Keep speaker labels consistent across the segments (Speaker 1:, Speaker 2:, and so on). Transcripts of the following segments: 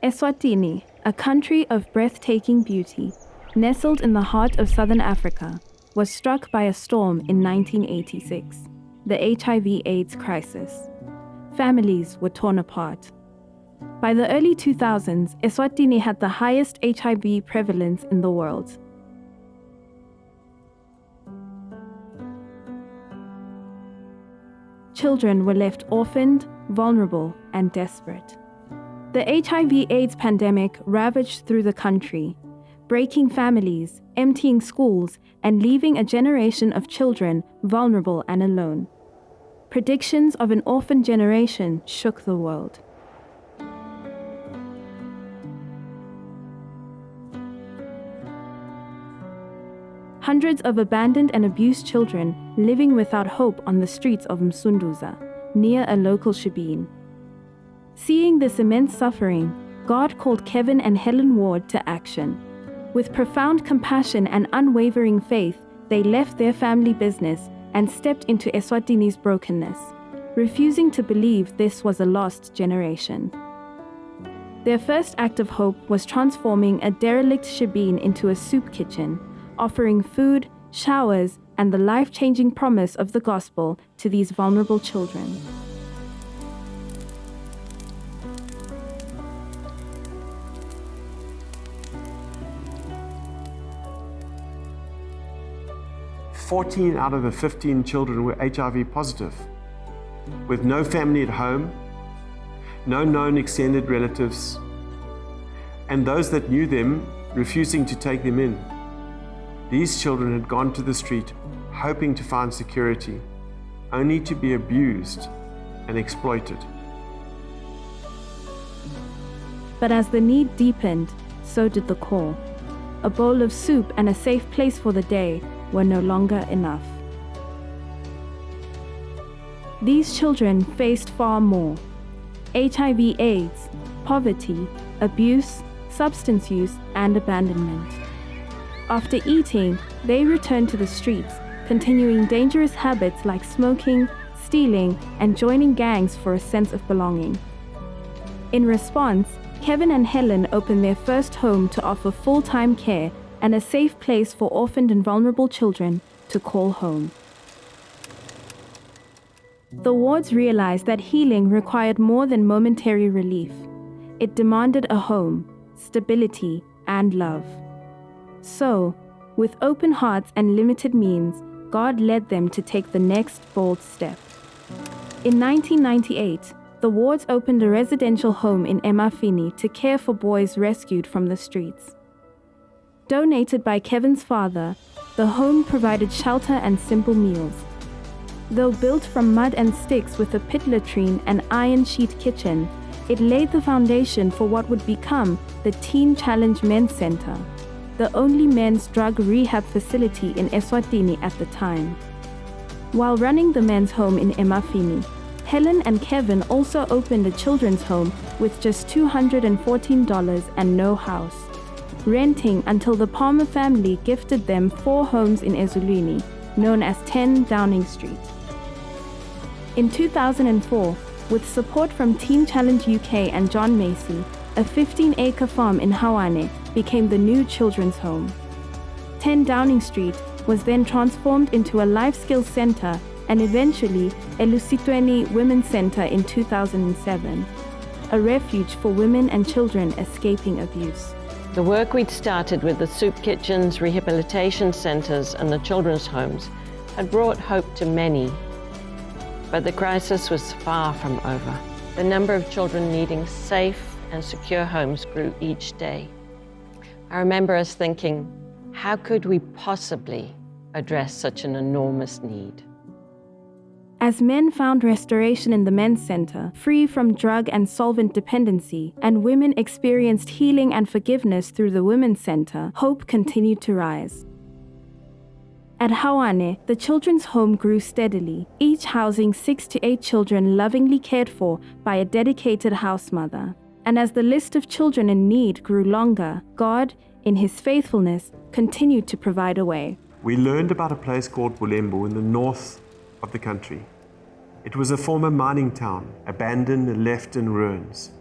Speaker 1: Eswatini, a country of breathtaking beauty, nestled in the heart of southern Africa, was struck by a storm in 1986, the HIV/AIDS crisis. Families were torn apart. By the early 2000s, Eswatini had the highest HIV prevalence in the world. Children were left orphaned, vulnerable, and desperate. The HIV/AIDS pandemic ravaged through the country, breaking families, emptying schools, and leaving a generation of children vulnerable and alone. Predictions of an orphan generation shook the world. Hundreds of abandoned and abused children living without hope on the streets of Msunduza, near a local shebeen. Seeing this immense suffering, God called Kevin and Helen Ward to action. With profound compassion and unwavering faith, they left their family business and stepped into Eswatini's brokenness, refusing to believe this was a lost generation. Their first act of hope was transforming a derelict shebeen into a soup kitchen, offering food, showers, and the life-changing promise of the gospel to these vulnerable children.
Speaker 2: "14 out of the 15 children were HIV positive, with no family at home, no known extended relatives, and those that knew them refusing to take them in. These children had gone to the street hoping to find security, only to be abused and exploited."
Speaker 1: But as the need deepened, so did the call. A bowl of soup and a safe place for the day were no longer enough. These children faced far more: HIV/AIDS, poverty, abuse, substance use, and abandonment. After eating, they returned to the streets, continuing dangerous habits like smoking, stealing, and joining gangs for a sense of belonging. In response, Kevin and Helen opened their first home to offer full-time care and a safe place for orphaned and vulnerable children to call home. The wards realized that healing required more than momentary relief. It demanded a home, stability, and love. So, with open hearts and limited means, God led them to take the next bold step. In 1998, the wards opened a residential home in Emafini to care for boys rescued from the streets. Donated by Kevin's father, the home provided shelter and simple meals. Though built from mud and sticks with a pit latrine and iron sheet kitchen, it laid the foundation for what would become the Teen Challenge Men's Center, the only men's drug rehab facility in Eswatini at the time. While running the men's home in Emafini, Helen and Kevin also opened a children's home with just $214 and no house, renting until the Palmer family gifted them 4 homes in Ezulwini, known as 10 Downing Street. In 2004, with support from Teen Challenge UK and John Macy, a 15-acre farm in Hawane became the new children's home. 10 Downing Street was then transformed into a life skills center and eventually Elusitweni Women's Center in 2007, a refuge for women and children escaping abuse.
Speaker 3: The work we'd started with the soup kitchens, rehabilitation centers, and the children's homes had brought hope to many. But the crisis was far from over. The number of children needing safe and secure homes grew each day. I remember us thinking, how could we possibly address such an enormous need?
Speaker 1: As men found restoration in the men's center, free from drug and solvent dependency, and women experienced healing and forgiveness through the women's center, hope continued to rise. At Hawane, the children's home grew steadily, each housing 6 to 8 children lovingly cared for by a dedicated house mother. And as the list of children in need grew longer, God, in His faithfulness, continued to provide a way.
Speaker 2: We learned about a place called Bulembu in the north of the country. It was a former mining town, abandoned and left in ruins.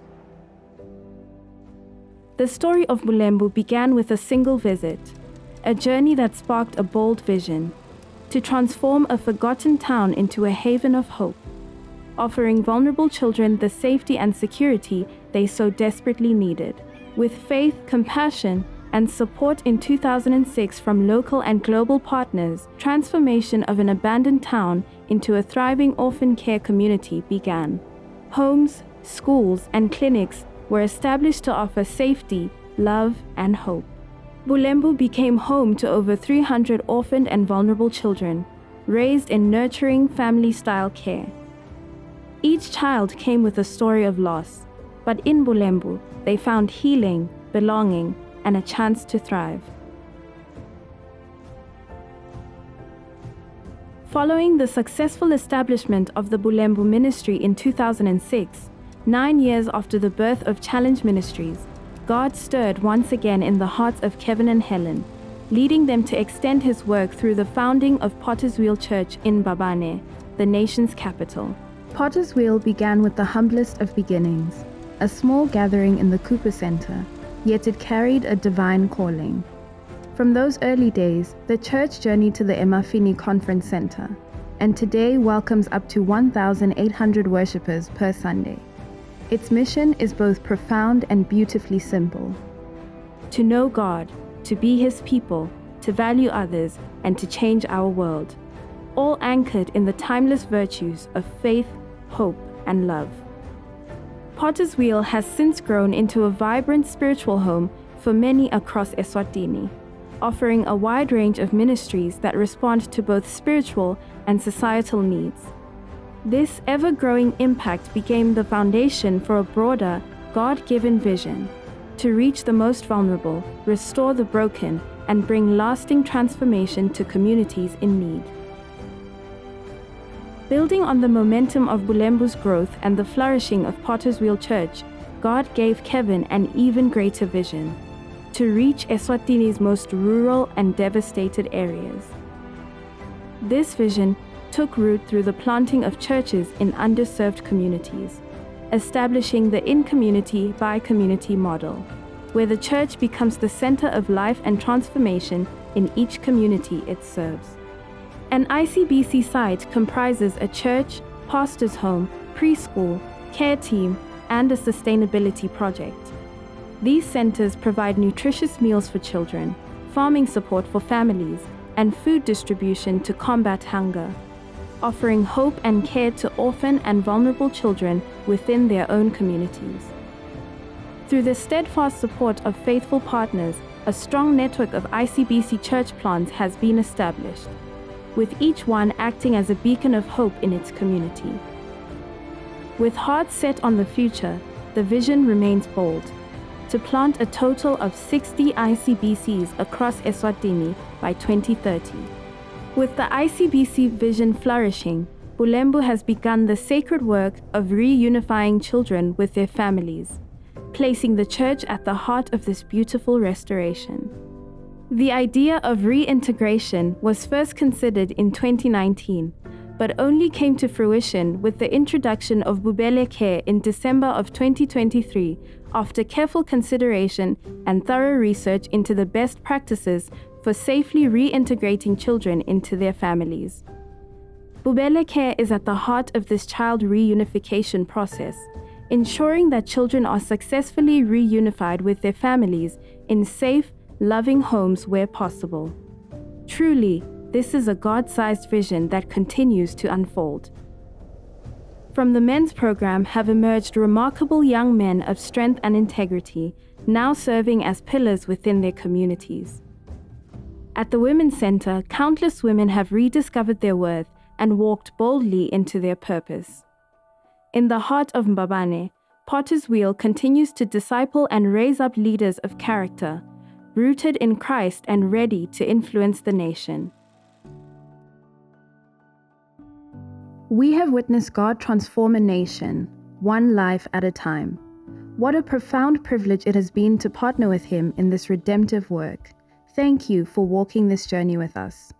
Speaker 1: The story of Bulembu began with a single visit, a journey that sparked a bold vision to transform a forgotten town into a haven of hope, offering vulnerable children the safety and security they so desperately needed. With faith, compassion, and support in 2006 from local and global partners, transformation of an abandoned town into a thriving orphan care community began. Homes, schools, and clinics were established to offer safety, love, and hope. Bulembu became home to over 300 orphaned and vulnerable children, raised in nurturing family-style care. Each child came with a story of loss, but in Bulembu, they found healing, belonging, and a chance to thrive. Following the successful establishment of the Bulembu Ministry in 2006, 9 years after the birth of Challenge Ministries, God stirred once again in the hearts of Kevin and Helen, leading them to extend His work through the founding of Potter's Wheel Church in Mbabane, the nation's capital. Potter's Wheel began with the humblest of beginnings, a small gathering in the Cooper Center, yet it carried a divine calling. From those early days, the church journeyed to the Emafini Conference Center, and today welcomes up to 1,800 worshippers per Sunday. Its mission is both profound and beautifully simple: to know God, to be His people, to value others, and to change our world, all anchored in the timeless virtues of faith, hope, and love. Potter's Wheel has since grown into a vibrant spiritual home for many across Eswatini, offering a wide range of ministries that respond to both spiritual and societal needs. This ever-growing impact became the foundation for a broader, God-given vision to reach the most vulnerable, restore the broken, and bring lasting transformation to communities in need. Building on the momentum of Bulembu's growth and the flourishing of Potter's Wheel Church, God gave Kevin an even greater vision: to reach Eswatini's most rural and devastated areas. This vision took root through the planting of churches in underserved communities, establishing the in-community, by-community model, where the church becomes the center of life and transformation in each community it serves. An ICBC site comprises a church, pastor's home, preschool, care team, and a sustainability project. These centers provide nutritious meals for children, farming support for families, and food distribution to combat hunger, offering hope and care to orphan and vulnerable children within their own communities. Through the steadfast support of faithful partners, a strong network of ICBC church plants has been established, with each one acting as a beacon of hope in its community. With hearts set on the future, the vision remains bold: to plant a total of 60 ICBCs across Eswatini by 2030. With the ICBC vision flourishing, Bulembu has begun the sacred work of reunifying children with their families, placing the church at the heart of this beautiful restoration. The idea of reintegration was first considered in 2019, but only came to fruition with the introduction of Bubele Care in December of 2023, after careful consideration and thorough research into the best practices for safely reintegrating children into their families. Bubele Care is at the heart of this child reunification process, ensuring that children are successfully reunified with their families in safe, loving homes where possible. Truly, this is a God-sized vision that continues to unfold. From the men's program have emerged remarkable young men of strength and integrity, now serving as pillars within their communities. At the Women's Center, countless women have rediscovered their worth and walked boldly into their purpose. In the heart of Mbabane, Potter's Wheel continues to disciple and raise up leaders of character, rooted in Christ and ready to influence the nation. We have witnessed God transform a nation, one life at a time. What a profound privilege it has been to partner with Him in this redemptive work. Thank you for walking this journey with us.